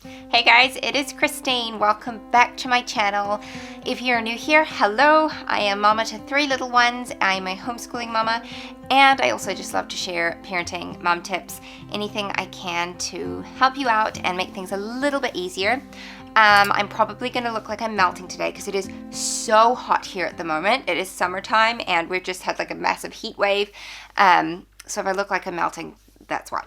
Hey guys, it is Christine. Welcome back to my channel. If you're new here, hello. I am mama to 3 little ones. I'm a homeschooling mama, and I also just love to share parenting mom tips, anything I can to help you out and make things a little bit easier. I'm probably going to look like I'm melting today because it is so hot here at the moment. It is summertime and we've just had like a massive heat wave. So if I look like I'm melting, that's why.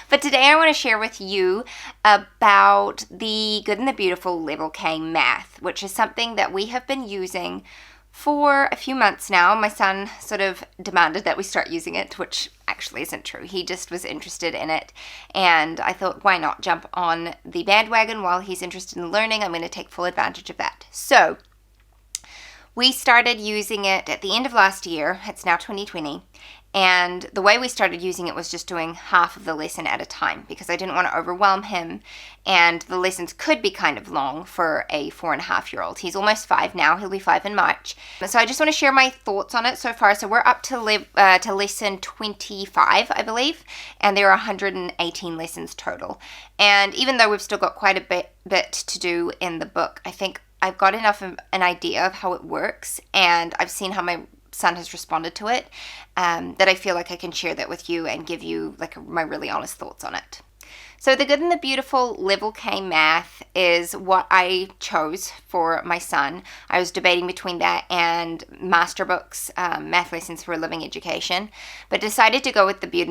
But today I want to share with you about the Good and the Beautiful Level K math, which is something that we have been using for a few months now. My son sort of demanded that we start using it, which actually isn't true. He just was interested in it, and I thought, why not jump on the bandwagon while he's interested in learning? I'm going to take full advantage of that. So we started using it at the end of last year. It's now 2020. And the way we started using it was just doing half of the lesson at a time because I didn't want to overwhelm him, and the lessons could be kind of long for a 4.5-year-old. He's almost 5 now. He'll be 5 in March. So I just want to share my thoughts on it so far. So we're up to lesson 25, I believe, and there are 118 lessons total. And even though we've still got quite a bit to do in the book, I think I've got enough of an idea of how it works, and I've seen how my son has responded to it, that I feel like I can share that with you and give you like my really honest thoughts on it. So the Good and the Beautiful Level K math is what I chose for my son. I was debating between that and master books, math lessons for a living education, but decided to go with the Good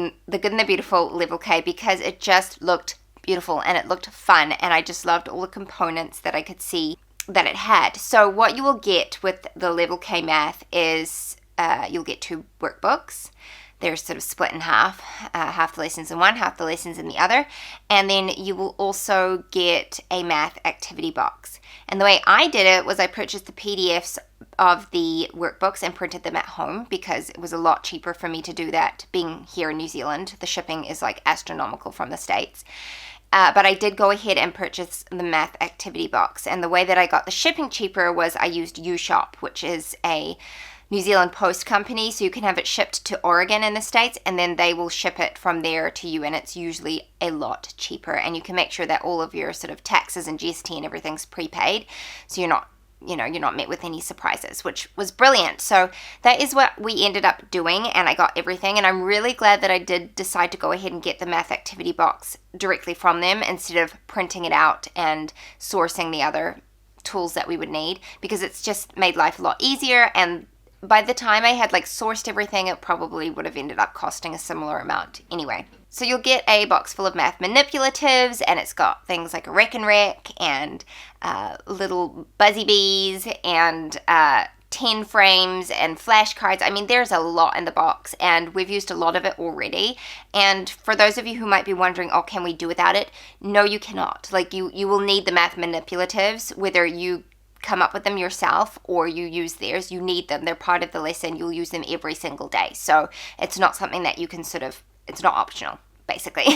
and the Beautiful Level K because it just looked beautiful and it looked fun, and I just loved all the components that I could see that it had. So what you will get with the Level K math is you'll get 2 workbooks. They're sort of split in half, half the lessons in one, half the lessons in the other, and then you will also get a math activity box. And the way I did it was I purchased the PDFs of the workbooks and printed them at home because it was a lot cheaper for me to do that being here in New Zealand. The shipping is like astronomical from the States. But I did go ahead and purchase the math activity box. And the way that I got the shipping cheaper was I used UShop, which is a New Zealand Post company. So you can have it shipped to Oregon in the States, and then they will ship it from there to you. And it's usually a lot cheaper. And you can make sure that all of your sort of taxes and GST and everything's prepaid. So you're not met with any surprises, which was brilliant. So that is what we ended up doing, and I got everything, and I'm really glad that I did decide to go ahead and get the math activity box directly from them instead of printing it out and sourcing the other tools that we would need, because it's just made life a lot easier. And by the time I had like sourced everything, it probably would have ended up costing a similar amount anyway. So you'll get a box full of math manipulatives, and it's got things like a reckon rec and little buzzy bees and 10 frames and flashcards. I mean, there's a lot in the box, and we've used a lot of it already. And for those of you who might be wondering, oh, can we do without it? No, you cannot. Like you will need the math manipulatives, whether you come up with them yourself or you use theirs. You need them. They're part of the lesson. You'll use them every single day. So it's not something that you can it's not optional, basically.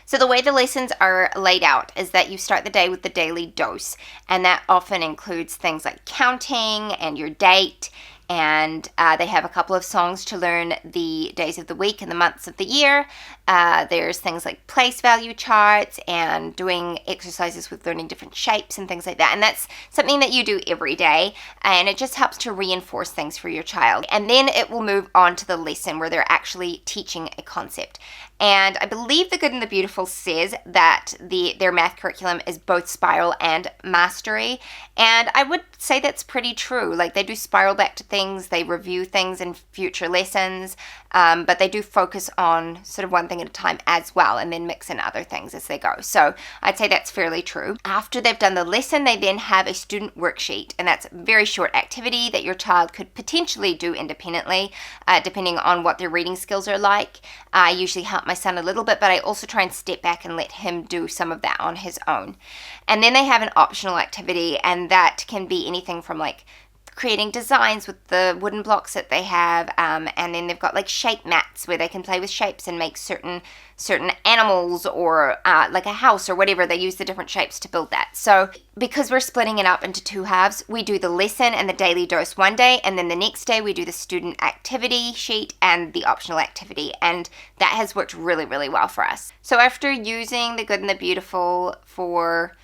So the way the lessons are laid out is that you start the day with the daily dose, and that often includes things like counting and your date, and they have a couple of songs to learn the days of the week and the months of the year. There's things like place value charts and doing exercises with learning different shapes and things like that. And that's something that you do every day, and it just helps to reinforce things for your child. And then it will move on to the lesson where they're actually teaching a concept. And I believe the Good and the Beautiful says that their math curriculum is both spiral and mastery. And I would say that's pretty true. Like, they do spiral back to things, they review things in future lessons, but they do focus on sort of one thing at a time as well, and then mix in other things as they go. So I'd say that's fairly true. After they've done the lesson, they then have a student worksheet, and that's a very short activity that your child could potentially do independently, depending on what their reading skills are like. I usually help my son a little bit, but I also try and step back and let him do some of that on his own. And then they have an optional activity, and that can be anything from like creating designs with the wooden blocks that they have, and then they've got like shape mats where they can play with shapes and make certain animals or like a house or whatever. They use the different shapes to build that. So because we're splitting it up into 2 halves, we do the lesson and the daily dose one day, and then the next day we do the student activity sheet and the optional activity, and that has worked really, really well for us. So after using the Good and the Beautiful for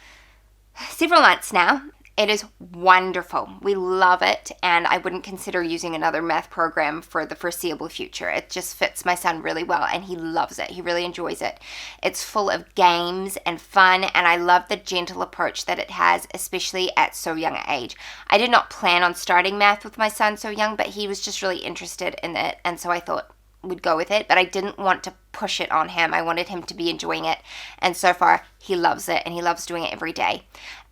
several months now, it is wonderful. We love it, and I wouldn't consider using another math program for the foreseeable future. It just fits my son really well, and he loves it. He really enjoys it. It's full of games and fun, and I love the gentle approach that it has, especially at so young an age. I did not plan on starting math with my son so young, but he was just really interested in it, and so I thought we'd go with it, but I didn't want to push it on him. I wanted him to be enjoying it, and so far he loves it, and he loves doing it every day,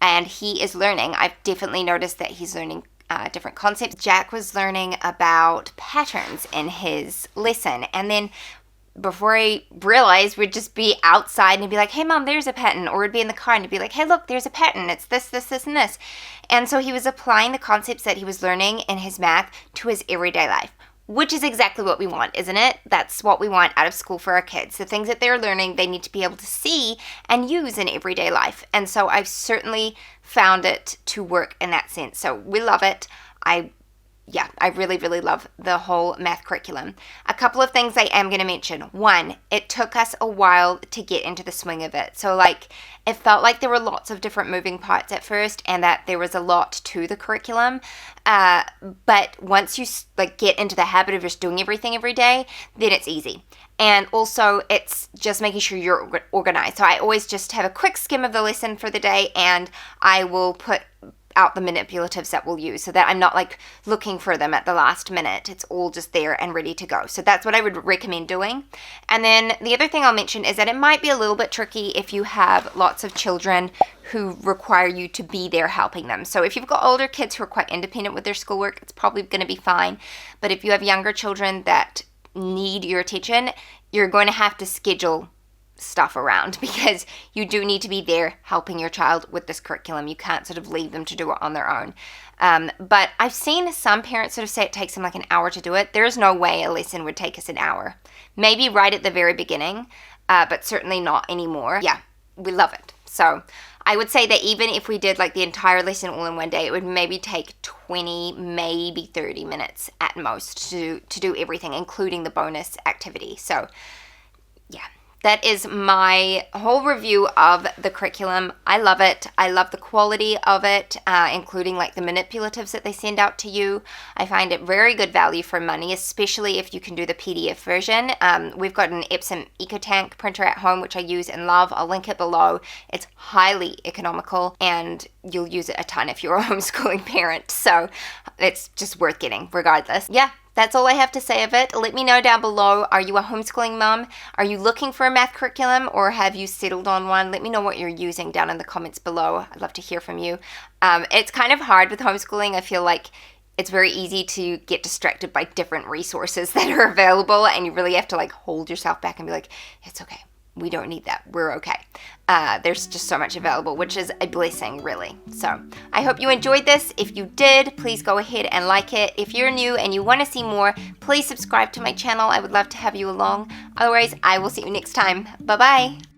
and he is learning. I've definitely noticed that he's learning different concepts. Jack was learning about patterns in his lesson, and then before I realized, we'd just be outside and he'd be like, hey mom, there's a pattern, or we'd be in the car and he'd be like, hey look, there's a pattern, it's this, this, this, and this. And so he was applying the concepts that he was learning in his math to his everyday life, which is exactly what we want, isn't it? That's what we want out of school for our kids. The things that they're learning, they need to be able to see and use in everyday life. And so I've certainly found it to work in that sense. So we love it. I really, really love the whole math curriculum. A couple of things I am going to mention. One, it took us a while to get into the swing of it. So it felt like there were lots of different moving parts at first, and that there was a lot to the curriculum. But once you get into the habit of just doing everything every day, then it's easy. And also, it's just making sure you're organized. So I always just have a quick skim of the lesson for the day, and I will put out the manipulatives that we'll use so that I'm not looking for them at the last minute. It's all just there and ready to go. So that's what I would recommend doing. And then the other thing I'll mention is that it might be a little bit tricky if you have lots of children who require you to be there helping them. So if you've got older kids who are quite independent with their schoolwork, it's probably going to be fine. But if you have younger children that need your attention, you're going to have to schedule stuff around, because you do need to be there helping your child with this curriculum. You can't sort of leave them to do it on their own. But I've seen some parents sort of say it takes them an hour to do it. There's no way a lesson would take us an hour. Maybe right at the very beginning, but certainly not anymore. Yeah, we love it. So I would say that even if we did the entire lesson all in one day, it would maybe take 20, maybe 30 minutes at most to do everything, including the bonus activity. So yeah. That is my whole review of the curriculum. I love it. I love the quality of it, including the manipulatives that they send out to you. I find it very good value for money, especially if you can do the PDF version. We've got an Epson EcoTank printer at home, which I use and love. I'll link it below. It's highly economical, and you'll use it a ton if you're a homeschooling parent. So it's just worth getting regardless. Yeah. That's all I have to say of it. Let me know down below, are you a homeschooling mom? Are you looking for a math curriculum, or have you settled on one? Let me know what you're using down in the comments below. I'd love to hear from you. It's kind of hard with homeschooling. I feel like it's very easy to get distracted by different resources that are available, and you really have to hold yourself back and be like, it's okay. We don't need that. We're okay. There's just so much available, which is a blessing, really. So I hope you enjoyed this. If you did, please go ahead and like it. If you're new and you want to see more, please subscribe to my channel. I would love to have you along. Otherwise, I will see you next time. Bye-bye.